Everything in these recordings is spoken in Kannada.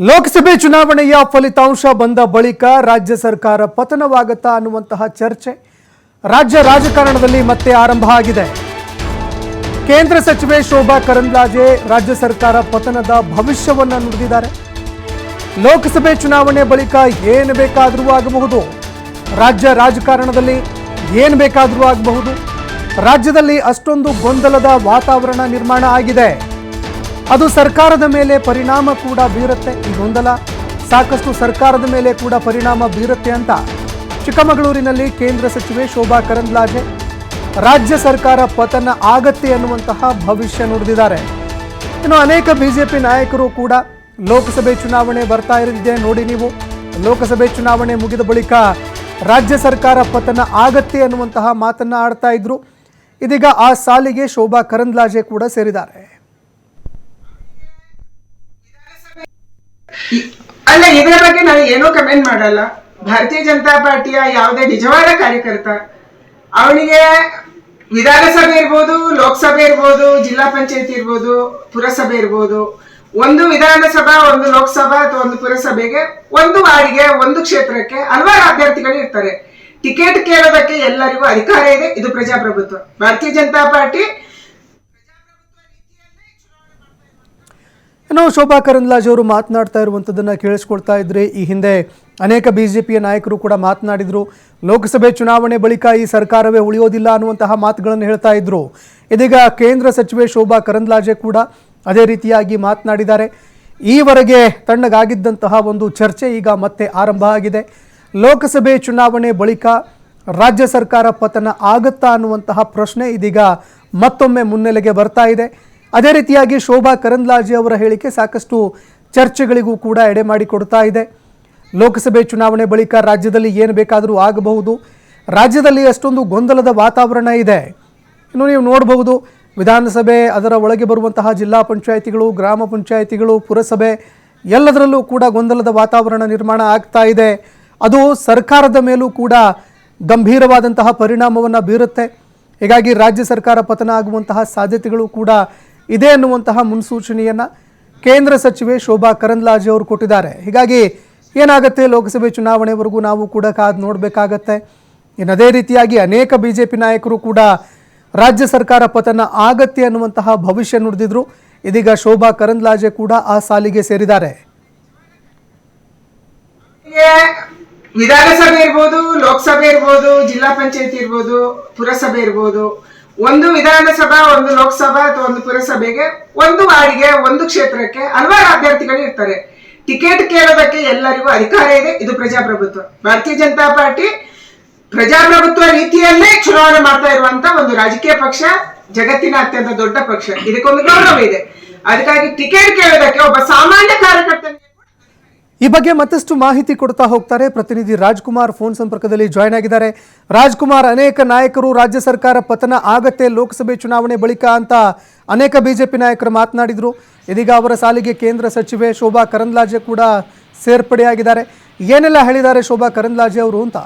ಲೋಕಸಭೆ ಚುನಾವಣೆಯ ಫಲಿತಾಂಶ ಬಂದ ಬಳಿಕ ರಾಜ್ಯ ಸರ್ಕಾರ ಪತನವಾಗುತ್ತಾ ಅನ್ನುವಂತಹ ಚರ್ಚೆ ರಾಜ್ಯ ರಾಜಕಾರಣದಲ್ಲಿ ಮತ್ತೆ ಆರಂಭ ಆಗಿದೆ. ಕೇಂದ್ರ ಸಚಿವೆ ಶೋಭಾ ಕರಂದ್ಲಾಜೆ ರಾಜ್ಯ ಸರ್ಕಾರ ಪತನದ ಭವಿಷ್ಯವನ್ನು ನುಡಿದಿದ್ದಾರೆ. ಲೋಕಸಭೆ ಚುನಾವಣೆ ಬಳಿಕ ಏನು ಬೇಕಾದರೂ ಆಗಬಹುದು, ರಾಜ್ಯ ರಾಜಕಾರಣದಲ್ಲಿ ಏನು ಬೇಕಾದರೂ ಆಗಬಹುದು. ರಾಜ್ಯದಲ್ಲಿ ಅಷ್ಟೊಂದು ಗೊಂದಲದ ವಾತಾವರಣ ನಿರ್ಮಾಣ ಆಗಿದೆ. ಅದು ಸರ್ಕಾರದ ಮೇಲೆ ಪರಿಣಾಮ ಕೂಡ ಬೀರುತ್ತೆ. ಈ ಗೊಂದಲ ಸಾಕಷ್ಟು ಸರ್ಕಾರದ ಮೇಲೆ ಕೂಡ ಪರಿಣಾಮ ಬೀರುತ್ತೆ ಅಂತ ಚಿಕ್ಕಮಗಳೂರಿನಲ್ಲಿ ಕೇಂದ್ರ ಸಚಿವೆ ಶೋಭಾ ಕರಂದ್ಲಾಜೆ ರಾಜ್ಯ ಸರ್ಕಾರ ಪತನ ಆಗತ್ತೆ ಅನ್ನುವಂತಹ ಭವಿಷ್ಯ ನುಡಿದಿದ್ದಾರೆ. ಇನ್ನು ಅನೇಕ ಬಿಜೆಪಿ ನಾಯಕರು ಕೂಡ ಲೋಕಸಭೆ ಚುನಾವಣೆ ಬರ್ತಾ ಇರಲಿದೆ ನೋಡಿ, ನೀವು ಲೋಕಸಭೆ ಚುನಾವಣೆ ಮುಗಿದ ಬಳಿಕ ರಾಜ್ಯ ಸರ್ಕಾರ ಪತನ ಆಗತ್ತೆ ಅನ್ನುವಂತಹ ಮಾತನ್ನ ಆಡ್ತಾ ಇದ್ರು. ಇದೀಗ ಆ ಸಾಲಿಗೆ ಶೋಭಾ ಕರಂದ್ಲಾಜೆ ಕೂಡ ಸೇರಿದ್ದಾರೆ. ಅಲ್ಲ, ಇದರ ಬಗ್ಗೆ ನಾನು ಏನೂ ಕಮೆಂಟ್ ಮಾಡಲ್ಲ. ಭಾರತೀಯ ಜನತಾ ಪಾರ್ಟಿಯ ಯಾವುದೇ ನಿಜವಾದ ಕಾರ್ಯಕರ್ತ ಅವನಿಗೆ ವಿಧಾನಸಭೆ ಇರ್ಬೋದು, ಲೋಕಸಭೆ ಇರ್ಬೋದು, ಜಿಲ್ಲಾ ಪಂಚಾಯತಿ ಇರ್ಬೋದು, ಪುರಸಭೆ ಇರ್ಬೋದು, ಒಂದು ವಿಧಾನಸಭಾ, ಒಂದು ಲೋಕಸಭಾ ಅಥವಾ ಒಂದು ಪುರಸಭೆಗೆ, ಒಂದು ವಾರ್ಡ್ಗೆ, ಒಂದು ಕ್ಷೇತ್ರಕ್ಕೆ ಹಲವಾರು ಅಭ್ಯರ್ಥಿಗಳು ಇರ್ತಾರೆ. ಟಿಕೆಟ್ ಕೇಳೋದಕ್ಕೆ ಎಲ್ಲರಿಗೂ ಅಧಿಕಾರ ಇದೆ. ಇದು ಪ್ರಜಾಪ್ರಭುತ್ವ. ಭಾರತೀಯ ಜನತಾ ಪಾರ್ಟಿ ಇನ್ನು ಶೋಭಾ ಕರಂದ್ಲಾಜೆ ಅವರು ಮಾತನಾಡ್ತಾ ಇರುವಂಥದ್ದನ್ನು ಕೇಳಿಸ್ಕೊಳ್ತಾ ಇದ್ರೆ, ಈ ಹಿಂದೆ ಅನೇಕ ಬಿಜೆಪಿಯ ನಾಯಕರು ಕೂಡ ಮಾತನಾಡಿದ್ರು. ಲೋಕಸಭೆ ಚುನಾವಣೆ ಬಳಿಕ ಈ ಸರ್ಕಾರವೇ ಉಳಿಯೋದಿಲ್ಲ ಅನ್ನುವಂತಹ ಮಾತುಗಳನ್ನು ಹೇಳ್ತಾ ಇದ್ರು. ಇದೀಗ ಕೇಂದ್ರ ಸಚಿವೆ ಶೋಭಾ ಕರಂದ್ಲಾಜೆ ಕೂಡ ಅದೇ ರೀತಿಯಾಗಿ ಮಾತನಾಡಿದ್ದಾರೆ. ಈವರೆಗೆ ತಣ್ಣಗಾಗಿದ್ದಂತಹ ಒಂದು ಚರ್ಚೆ ಈಗ ಮತ್ತೆ ಆರಂಭ ಆಗಿದೆ. ಲೋಕಸಭೆ ಚುನಾವಣೆ ಬಳಿಕ ರಾಜ್ಯ ಸರ್ಕಾರ ಪತನ ಆಗುತ್ತಾ ಅನ್ನುವಂತಹ ಪ್ರಶ್ನೆ ಇದೀಗ ಮತ್ತೊಮ್ಮೆ ಮುನ್ನೆಲೆಗೆ ಬರ್ತಾ ಇದೆ. ಅದೇ ರೀತಿಯಾಗಿ ಶೋಭಾ ಕರಂದ್ಲಾಜೆ ಅವರ ಹೇಳಿಕೆ ಸಾಕಷ್ಟು ಚರ್ಚೆಗಳಿಗೂ ಕೂಡ ಎಡೆ ಮಾಡಿಕೊಡ್ತಾ ಇದೆ. ಲೋಕಸಭೆ ಚುನಾವಣೆ ಬಳಿಕ ರಾಜ್ಯದಲ್ಲಿ ಏನು ಬೇಕಾದರೂ ಆಗಬಹುದು, ರಾಜ್ಯದಲ್ಲಿ ಅಷ್ಟೊಂದು ಗೊಂದಲದ ವಾತಾವರಣ ಇದೆ. ಇನ್ನು ನೀವು ನೋಡಬಹುದು, ವಿಧಾನಸಭೆ, ಅದರ ಒಳಗೆ ಬರುವಂತಹ ಜಿಲ್ಲಾ ಪಂಚಾಯಿತಿಗಳು, ಗ್ರಾಮ ಪಂಚಾಯಿತಿಗಳು, ಪುರಸಭೆ ಎಲ್ಲದರಲ್ಲೂ ಕೂಡ ಗೊಂದಲದ ವಾತಾವರಣ ನಿರ್ಮಾಣ ಆಗ್ತಾ ಇದೆ. ಅದು ಸರ್ಕಾರದ ಮೇಲೂ ಕೂಡ ಗಂಭೀರವಾದಂತಹ ಪರಿಣಾಮವನ್ನು ಬೀರುತ್ತೆ. ಹೀಗಾಗಿ ರಾಜ್ಯ ಸರ್ಕಾರ ಪತನ ಆಗುವಂತಹ ಸಾಧ್ಯತೆಗಳು ಕೂಡ ಇದೆ ಅನ್ನುವಂತಹ ಮುನ್ಸೂಚನೆಯನ್ನು ಕೇಂದ್ರ ಸಚಿವೆ ಶೋಭಾ ಕರಂದ್ಲಾಜೆ ಅವರು ಕೊಟ್ಟಿದ್ದಾರೆ. ಹೀಗಾಗಿ ಏನಾಗುತ್ತೆ, ಲೋಕಸಭೆ ಚುನಾವಣೆವರೆಗೂ ನಾವು ಕೂಡ ಕಾದು ನೋಡಬೇಕಾಗತ್ತೆ. ಇನ್ನು ಅದೇ ರೀತಿಯಾಗಿ ಅನೇಕ ಬಿಜೆಪಿ ನಾಯಕರು ಕೂಡ ರಾಜ್ಯ ಸರ್ಕಾರ ಪತನ ಆಗತ್ತೆ ಅನ್ನುವಂತಹ ಭವಿಷ್ಯ ನುಡಿದಿದ್ರು. ಇದೀಗ ಶೋಭಾ ಕರಂದ್ಲಾಜೆ ಕೂಡ ಆ ಸಾಲಿಗೆ ಸೇರಿದ್ದಾರೆ. ವಿಧಾನಸಭೆ ಇರ್ಬೋದು, ಲೋಕಸಭೆ ಇರ್ಬೋದು, ಜಿಲ್ಲಾ ಪಂಚಾಯತಿ ಇರ್ಬೋದು, ಪುರಸಭೆ ಇರ್ಬೋದು, ಒಂದು ವಿಧಾನಸಭಾ, ಒಂದು ಲೋಕಸಭಾ ಅಥವಾ ಒಂದು ಪುರಸಭೆಗೆ, ಒಂದು ವಾರ್ಡ್ಗೆ, ಒಂದು ಕ್ಷೇತ್ರಕ್ಕೆ ಹಲವಾರು ಅಭ್ಯರ್ಥಿಗಳು ಇರ್ತಾರೆ. ಟಿಕೆಟ್ ಕೇಳೋದಕ್ಕೆ ಎಲ್ಲರಿಗೂ ಅಧಿಕಾರ ಇದೆ. ಇದು ಪ್ರಜಾಪ್ರಭುತ್ವ. ಭಾರತೀಯ ಜನತಾ ಪಾರ್ಟಿ ಪ್ರಜಾಪ್ರಭುತ್ವ ರೀತಿಯಲ್ಲೇ ಚುನಾವಣೆ ಮಾಡ್ತಾ ಇರುವಂತ ಒಂದು ರಾಜಕೀಯ ಪಕ್ಷ, ಜಗತ್ತಿನ ಅತ್ಯಂತ ದೊಡ್ಡ ಪಕ್ಷ. ಇದಕ್ಕೊಂದು ಗೌರವ ಇದೆ. ಅದಕ್ಕಾಗಿ ಟಿಕೆಟ್ ಕೇಳೋದಕ್ಕೆ ಒಬ್ಬ ಸಾಮಾನ್ಯ ಕಾರ್ಯಕರ್ತ. ಈ ಬಗ್ಗೆ ಮತ್ತಷ್ಟು ಮಾಹಿತಿ ಕೊಡ್ತಾ ಹೋಗ್ತಾರೆ ಪ್ರತಿನಿಧಿ ರಾಜ್ಕುಮಾರ್ ಫೋನ್ ಸಂಪರ್ಕದಲ್ಲಿ ಜಾಯ್ನ್ ಆಗಿದ್ದಾರೆ. ರಾಜ್ಕುಮಾರ್, ಅನೇಕ ನಾಯಕರು ರಾಜ್ಯ ಸರ್ಕಾರ ಪತನ ಆಗತ್ತೆ ಲೋಕಸಭೆ ಚುನಾವಣೆ ಬಳಿಕ ಅಂತ ಅನೇಕ ಬಿಜೆಪಿ ನಾಯಕರು ಮಾತನಾಡಿದ್ರು. ಇದೀಗ ಅವರ ಸಾಲಿಗೆ ಕೇಂದ್ರ ಸಚಿವೆ ಶೋಭಾ ಕರಂದ್ಲಾಜೆ ಕೂಡ ಸೇರ್ಪಡೆಯಾಗಿದ್ದಾರೆ. ಏನೆಲ್ಲ ಹೇಳಿದ್ದಾರೆ ಶೋಭಾ ಕರಂದ್ಲಾಜೆ ಅವರು ಅಂತ?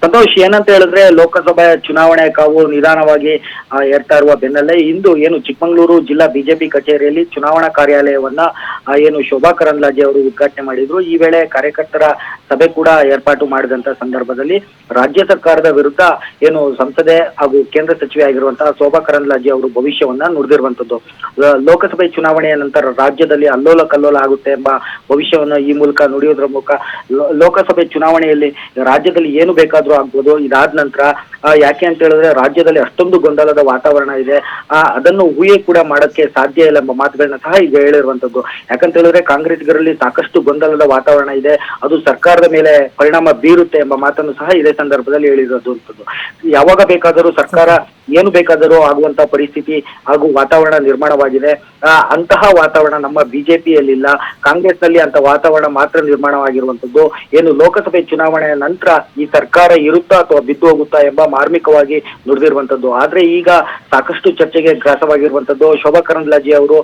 ಸಂತೋಷ್, ಏನಂತ ಹೇಳಿದ್ರೆ, ಲೋಕಸಭೆ ಚುನಾವಣೆ ಕಾವು ನಿಧಾನವಾಗಿ ಏರ್ತಾ ಇರುವ ಬೆನ್ನಲ್ಲೇ ಇಂದು ಏನು ಚಿಕ್ಕಮಗಳೂರು ಜಿಲ್ಲಾ ಬಿಜೆಪಿ ಕಚೇರಿಯಲ್ಲಿ ಚುನಾವಣಾ ಕಾರ್ಯಾಲಯವನ್ನ ಏನು ಶೋಭಾ ಕರಂದ್ಲಾಜೆ ಅವರು ಉದ್ಘಾಟನೆ ಮಾಡಿದ್ರು. ಈ ವೇಳೆ ಕಾರ್ಯಕರ್ತರ ಸಭೆ ಕೂಡ ಏರ್ಪಾಟು ಮಾಡಿದಂತ ಸಂದರ್ಭದಲ್ಲಿ ರಾಜ್ಯ ಸರ್ಕಾರದ ವಿರುದ್ಧ ಏನು ಸಂಸದೆ ಹಾಗೂ ಕೇಂದ್ರ ಸಚಿವೆ ಆಗಿರುವಂತಹ ಶೋಭಾ ಕರಂದ್ಲಾಜೆ ಅವರು ಭವಿಷ್ಯವನ್ನ ನುಡಿದಿರುವಂತದ್ದು. ಲೋಕಸಭೆ ಚುನಾವಣೆಯ ನಂತರ ರಾಜ್ಯದಲ್ಲಿ ಅಲ್ಲೋಲ ಕಲ್ಲೋಲ ಆಗುತ್ತೆ ಎಂಬ ಭವಿಷ್ಯವನ್ನು ಈ ಮೂಲಕ ನುಡಿಯೋದ್ರ ಮೂಲಕ ಲೋಕಸಭೆ ಚುನಾವಣೆಯಲ್ಲಿ ರಾಜ್ಯದಲ್ಲಿ ಏನು ಬೇಕಾದ್ರೂ ಆಗ್ಬೋದು. ಇದಾದ ನಂತರ ಯಾಕೆ ಅಂತ ಹೇಳಿದ್ರೆ, ರಾಜ್ಯದಲ್ಲಿ ಅಷ್ಟೊಂದು ಗೊಂದಲದ ವಾತಾವರಣ ಇದೆ, ಅದನ್ನು ಊಹೆ ಕೂಡ ಮಾಡಕ್ಕೆ ಸಾಧ್ಯ ಇಲ್ಲ ಎಂಬ ಮಾತುಗಳನ್ನ ಸಹ ಈಗ ಹೇಳಿರುವಂತದ್ದು. ಯಾಕಂತ ಹೇಳಿದ್ರೆ, ಕಾಂಗ್ರೆಸ್ಗರಲ್ಲಿ ಸಾಕಷ್ಟು ಗೊಂದಲದ ವಾತಾವರಣ ಇದೆ, ಅದು ಸರ್ಕಾರದ ಮೇಲೆ ಪರಿಣಾಮ ಬೀರುತ್ತೆ ಎಂಬ ಮಾತನ್ನು ಸಹ ಇದೇ ಸಂದರ್ಭದಲ್ಲಿ ಹೇಳಿರುವಂತದ್ದು. ಯಾವಾಗ ಬೇಕಾದರೂ ಸರ್ಕಾರ ಏನು ಬೇಕಾದರೂ ಆಗುವಂತ ಪರಿಸ್ಥಿತಿ ಹಾಗೂ ವಾತಾವರಣ ನಿರ್ಮಾಣವಾಗಿದೆ. ಅಂತಹ ವಾತಾವರಣ ನಮ್ಮ ಬಿಜೆಪಿಯಲ್ಲಿಲ್ಲ. ಕಾಂಗ್ರೆಸ್ನಲ್ಲಿ ಅಂತ ವಾತಾವರಣ ಮಾತ್ರ ನಿರ್ಮಾಣವಾಗಿರುವಂತದ್ದು. ಏನು ಲೋಕಸಭೆ ಚುನಾವಣೆಯ ನಂತರ ಈ ಸರ್ಕಾರ ಇರುತ್ತಾ ಅಥವಾ ಬಿದ್ದು ಹೋಗುತ್ತಾ ಎಂಬ ಮಾರ್ಮಿಕವಾಗಿ ನುಡಿದಿರುವಂತದ್ದು. ಆದ್ರೆ ಈಗ ಸಾಕಷ್ಟು ಚರ್ಚೆಗೆ ಗ್ರಾಸವಾಗಿರುವಂತದ್ದು. ಶೋಭಾ ಕರಂದ್ಲಾಜೆ ಅವರು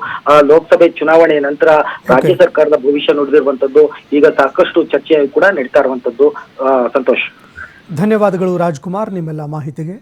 ಲೋಕಸಭೆ ಚುನಾವಣೆಯ ನಂತರ ರಾಜ್ಯ ಸರ್ಕಾರದ ಭವಿಷ್ಯ ನುಡಿದಿರುವಂತದ್ದು ಈಗ ಸಾಕಷ್ಟು ಚರ್ಚೆ ಕೂಡ ನಡೀತಾ ಇರುವಂತದ್ದು. ಸಂತೋಷ್, ಧನ್ಯವಾದಗಳು ರಾಜ್ಕುಮಾರ್ ನಿಮ್ಮೆಲ್ಲ ಮಾಹಿತಿಗೆ.